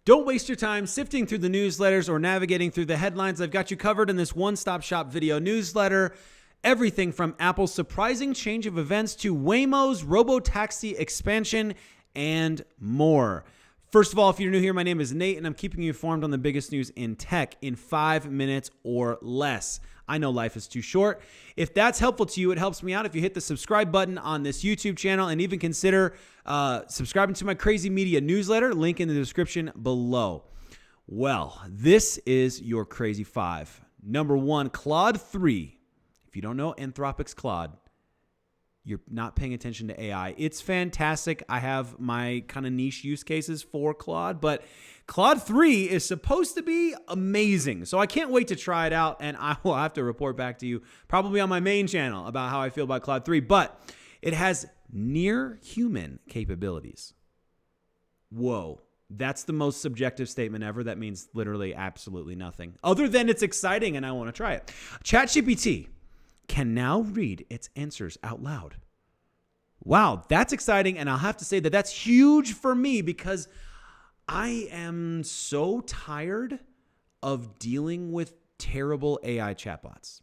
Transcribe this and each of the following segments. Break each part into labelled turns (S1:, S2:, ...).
S1: Don't waste your time sifting through the newsletters or navigating through the headlines. I've got you covered in this one-stop shop video newsletter. Everything from Apple's surprising change of events to Waymo's Robotaxi expansion and more. First of all, if you're new here, my name is Nate, and I'm keeping you informed on the biggest news in tech in 5 minutes or less. I know life is too short. If that's helpful to you, it helps me out if you hit the subscribe button on this YouTube channel and even consider subscribing to my Crazy Media newsletter, link in the description below. Well, this is your Crazy 5. Number 1, Claude 3. If you don't know Anthropic's Claude, you're not paying attention to AI. It's fantastic. I have my kind of niche use cases for Claude, but Claude 3 is supposed to be amazing. So I can't wait to try it out, and I will have to report back to you probably on my main channel about how I feel about Claude 3, but it has near human capabilities. Whoa. That's the most subjective statement ever. That means literally absolutely nothing other than it's exciting and I want to try it. ChatGPT can now read its answers out loud. Wow, that's exciting. And I'll have to say that that's huge for me because I am so tired of dealing with terrible AI chatbots.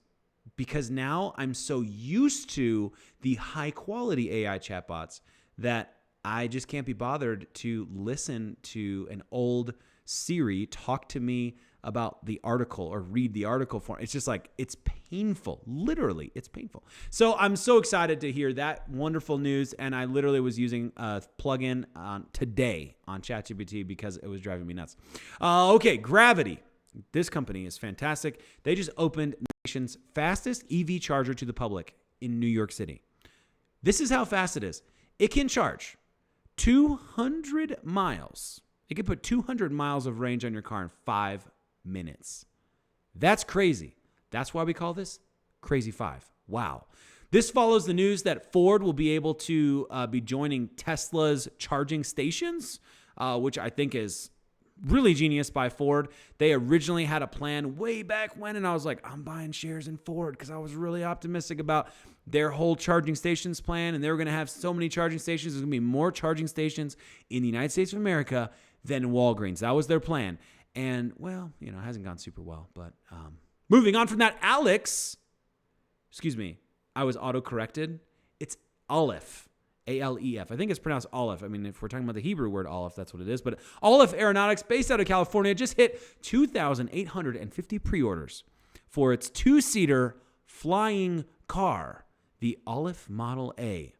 S1: Because now I'm so used to the high quality AI chatbots that I just can't be bothered to listen to an old Siri talk to me about the article or read the article for me. It's just like, it's painful. Literally, it's painful. So I'm so excited to hear that wonderful news. And I literally was using a plugin today on ChatGPT because it was driving me nuts. Okay, Gravity. This company is fantastic. They just opened the nation's fastest EV charger to the public in New York City. This is how fast it is. It can charge 200 miles. It can put 200 miles of range on your car in 5 minutes. That's crazy. That's why we call this Crazy 5. Wow. This follows the news that Ford will be able to be joining Tesla's charging stations, which I think is really genius by Ford. They originally had a plan way back when, and I was like, I'm buying shares in Ford because I was really optimistic about their whole charging stations plan, and they were going to have so many charging stations. There's going to be more charging stations in the United States of America than Walgreens. That was their plan. And, well, it hasn't gone super well. But moving on from that, I was auto-corrected. It's Aleph. A-L-E-F. I think it's pronounced Aleph. I mean, if we're talking about the Hebrew word Aleph, that's what it is. But Aleph Aeronautics, based out of California, just hit 2,850 pre-orders for its two-seater flying car, the Aleph Model A.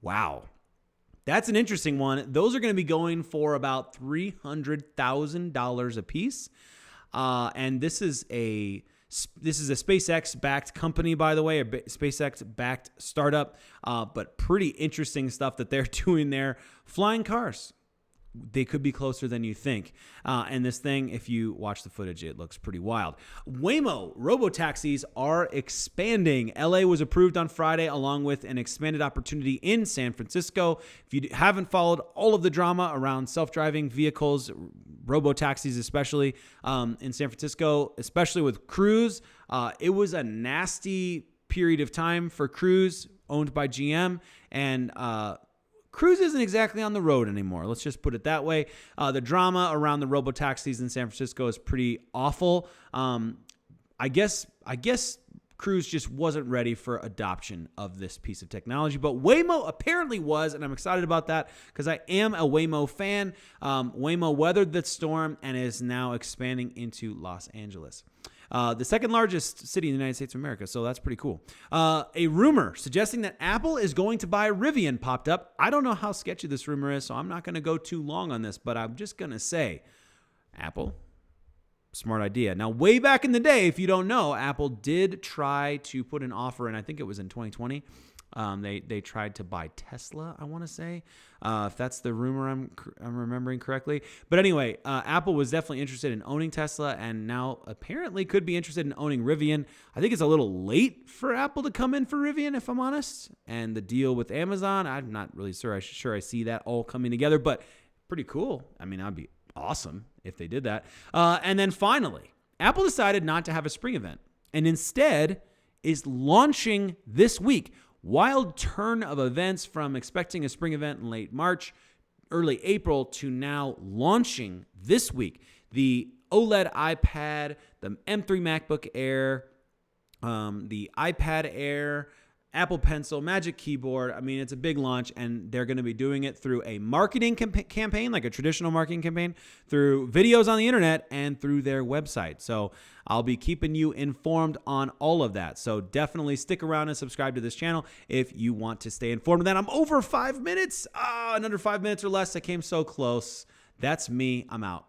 S1: Wow. That's an interesting one. Those are going to be going for about $300,000 a piece. And this is a SpaceX-backed company, by the way, a SpaceX-backed startup, but pretty interesting stuff that they're doing there. Flying cars. They could be closer than you think. And this thing, if you watch the footage, it looks pretty wild. Waymo Robotaxis are expanding. LA was approved on Friday, along with an expanded opportunity in San Francisco. If you haven't followed all of the drama around self-driving vehicles, Robotaxis especially, in San Francisco, especially with Cruise, it was a nasty period of time for Cruise, owned by GM, and Cruise isn't exactly on the road anymore. Let's just put it that way. The drama around the Robotaxis in San Francisco is pretty awful. I guess Cruise just wasn't ready for adoption of this piece of technology, but Waymo apparently was, and I'm excited about that because I am a Waymo fan. Waymo weathered the storm and is now expanding into Los Angeles. The second largest city in the United States of America, so that's pretty cool. A rumor suggesting that Apple is going to buy Rivian popped up. I don't know how sketchy this rumor is, so I'm not going to go too long on this, but I'm just going to say, Apple, smart idea. Now, way back in the day, if you don't know, Apple did try to put an offer in, I think it was in 2020. They tried to buy Tesla, I want to say, if that's the rumor I'm remembering correctly. But anyway, Apple was definitely interested in owning Tesla and now apparently could be interested in owning Rivian. I think it's a little late for Apple to come in for Rivian, if I'm honest. And the deal with Amazon, I'm not really sure I see that all coming together, but pretty cool. I mean, that'd be awesome if they did that. And then finally, Apple decided not to have a spring event and instead is launching this week. Wild turn of events from expecting a spring event in late March early April to now launching this week the OLED iPad, the M3 MacBook Air, the iPad Air, Apple Pencil, Magic Keyboard. I mean, it's a big launch, and they're going to be doing it through a marketing campaign, like a traditional marketing campaign, through videos on the internet, and through their website. So I'll be keeping you informed on all of that. So definitely stick around and subscribe to this channel if you want to stay informed of that. I'm over 5 minutes. In under 5 minutes or less. I came so close. That's me. I'm out.